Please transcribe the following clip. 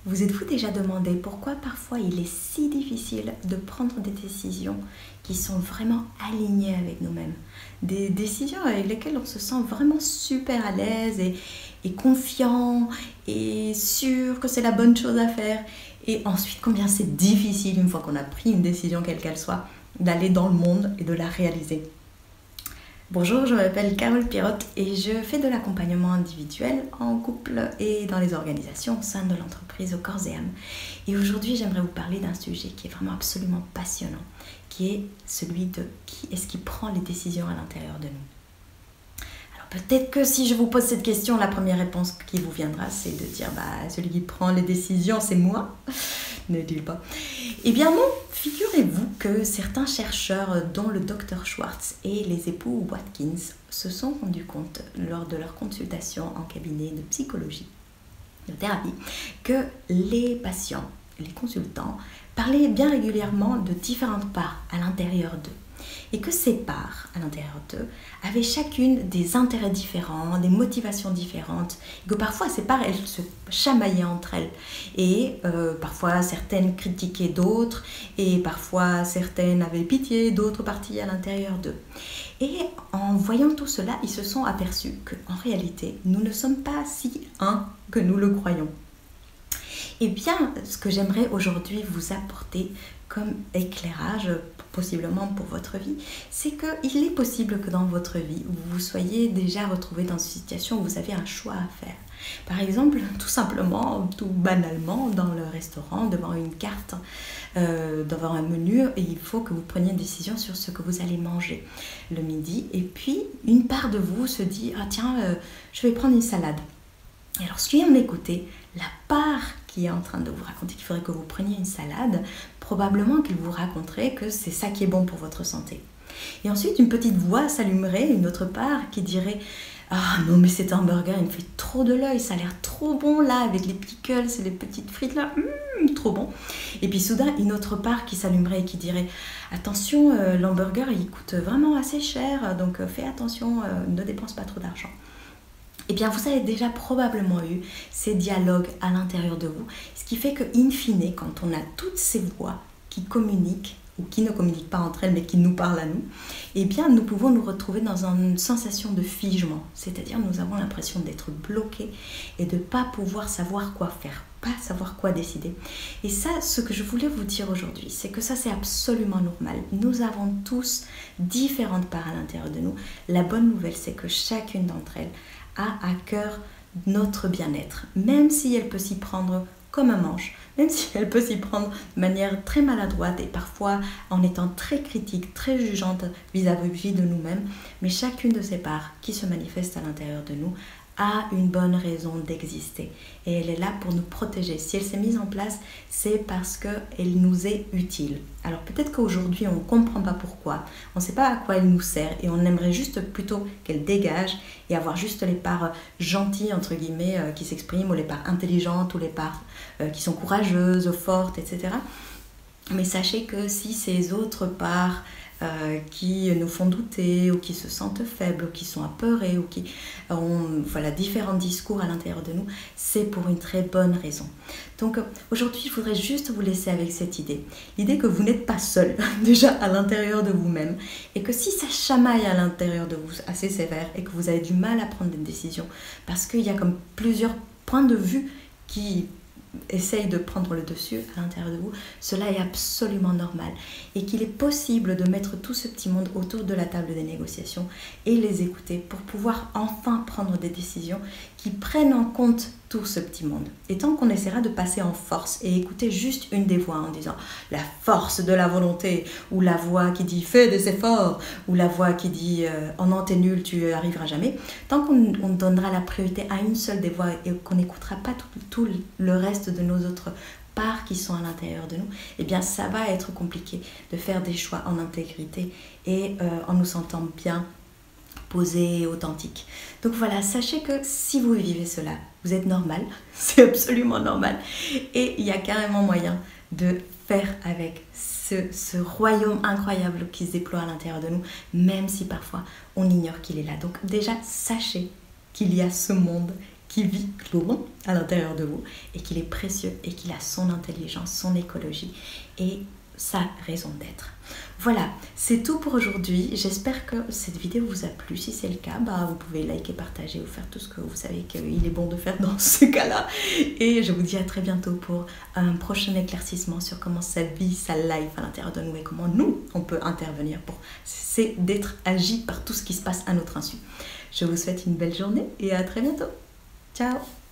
Vous êtes-vous déjà demandé pourquoi parfois il est si difficile de prendre des décisions qui sont vraiment alignées avec nous-mêmes? Des décisions avec lesquelles on se sent vraiment super à l'aise et confiant et sûr que c'est la bonne chose à faire. Et ensuite, combien c'est difficile, une fois qu'on a pris une décision quelle qu'elle soit, d'aller dans le monde et de la réaliser. Bonjour, je m'appelle Carole Pirotte et je fais de l'accompagnement individuel en couple et dans les organisations au sein de l'entreprise au corps et âme. Et aujourd'hui, j'aimerais vous parler d'un sujet qui est vraiment absolument passionnant, qui est celui de qui est-ce qui prend les décisions à l'intérieur de nous. Alors peut-être que si je vous pose cette question, la première réponse qui vous viendra, c'est de dire celui qui prend les décisions, c'est moi. Ne dis pas. Eh bien non, figurez-vous que certains chercheurs, dont le docteur Schwartz et les époux Watkins, se sont rendus compte lors de leur consultation en cabinet de psychologie, de thérapie, que les patients, les consultants, parlaient bien régulièrement de différentes parts à l'intérieur d'eux. Et que ces parts à l'intérieur d'eux avaient chacune des intérêts différents, des motivations différentes, et que parfois ces parts, elles se chamaillaient entre elles. Et parfois certaines critiquaient d'autres, et parfois certaines avaient pitié d'autres parties à l'intérieur d'eux. Et en voyant tout cela, ils se sont aperçus qu'en réalité, nous ne sommes pas si un que nous le croyons. Eh bien, ce que j'aimerais aujourd'hui vous apporter comme éclairage, possiblement pour votre vie, c'est qu'il est possible que dans votre vie, vous soyez déjà retrouvé dans une situation où vous avez un choix à faire. Par exemple, tout simplement, tout banalement, dans le restaurant, devant une carte, devant un menu, et il faut que vous preniez une décision sur ce que vous allez manger le midi. Et puis, une part de vous se dit « Ah tiens, je vais prendre une salade ». Et alors, si on écoutait la part qui est en train de vous raconter qu'il faudrait que vous preniez une salade, probablement qu'il vous raconterait que c'est ça qui est bon pour votre santé. Et ensuite, une petite voix s'allumerait, une autre part qui dirait « Ah non, mais cet hamburger, il me fait trop de l'œil, ça a l'air trop bon là, avec les pickles et les petites frites là, trop bon !» Et puis soudain, une autre part qui s'allumerait et qui dirait « Attention, l'hamburger, il coûte vraiment assez cher, donc fais attention, ne dépense pas trop d'argent. » Eh bien, vous avez déjà probablement eu ces dialogues à l'intérieur de vous, ce qui fait que, in fine, quand on a toutes ces voix qui communiquent, ou qui ne communiquent pas entre elles, mais qui nous parlent à nous, eh bien, nous pouvons nous retrouver dans une sensation de figement, c'est-à-dire nous avons l'impression d'être bloqués et de ne pas pouvoir savoir quoi faire, pas savoir quoi décider. Et ça, ce que je voulais vous dire aujourd'hui, c'est que ça, c'est absolument normal. Nous avons tous différentes parts à l'intérieur de nous. La bonne nouvelle, c'est que chacune d'entre elles a à cœur notre bien-être, même si elle peut s'y prendre comme un manche, même si elle peut s'y prendre de manière très maladroite et parfois en étant très critique, très jugeante vis-à-vis de nous-mêmes, mais chacune de ces parts qui se manifestent à l'intérieur de nous a une bonne raison d'exister et elle est là pour nous protéger. Si elle s'est mise en place, c'est parce qu'elle nous est utile. Alors peut-être qu'aujourd'hui on ne comprend pas pourquoi, on ne sait pas à quoi elle nous sert et on aimerait juste plutôt qu'elle dégage et avoir juste les parts gentilles entre guillemets qui s'expriment, ou les parts intelligentes, ou les parts qui sont courageuses, fortes, etc. Mais sachez que si ces autres parts qui nous font douter, ou qui se sentent faibles, ou qui sont apeurés, ou qui ont différents discours à l'intérieur de nous, c'est pour une très bonne raison. Donc aujourd'hui, je voudrais juste vous laisser avec cette idée. L'idée que vous n'êtes pas seul, déjà à l'intérieur de vous-même, et que si ça chamaille à l'intérieur de vous assez sévère, et que vous avez du mal à prendre des décisions, parce qu'il y a comme plusieurs points de vue qui essaye de prendre le dessus à l'intérieur de vous, cela est absolument normal et qu'il est possible de mettre tout ce petit monde autour de la table des négociations et les écouter pour pouvoir enfin prendre des décisions qui prennent en compte tout ce petit monde. Et tant qu'on essaiera de passer en force et écouter juste une des voix en disant la force de la volonté, ou la voix qui dit fais des efforts, ou la voix qui dit oh non t'es nul, tu arriveras jamais, tant qu'on donnera la priorité à une seule des voix et qu'on n'écoutera pas tout le reste de nos autres parts qui sont à l'intérieur de nous, eh bien ça va être compliqué de faire des choix en intégrité et en nous sentant bien posé et authentique. Donc voilà, sachez que si vous vivez cela, vous êtes normal, c'est absolument normal. Et il y a carrément moyen de faire avec ce royaume incroyable qui se déploie à l'intérieur de nous, même si parfois on ignore qu'il est là. Donc déjà, sachez qu'il y a ce monde qui vit loin à l'intérieur de vous et qu'il est précieux et qu'il a son intelligence, son écologie et sa raison d'être. Voilà, c'est tout pour aujourd'hui. J'espère que cette vidéo vous a plu. Si c'est le cas, vous pouvez liker, partager ou faire tout ce que vous savez qu'il est bon de faire dans ce cas-là. Et je vous dis à très bientôt pour un prochain éclaircissement sur comment ça vit sa life à l'intérieur de nous et comment nous, on peut intervenir pour cesser d'être agi par tout ce qui se passe à notre insu. Je vous souhaite une belle journée et à très bientôt. Ciao!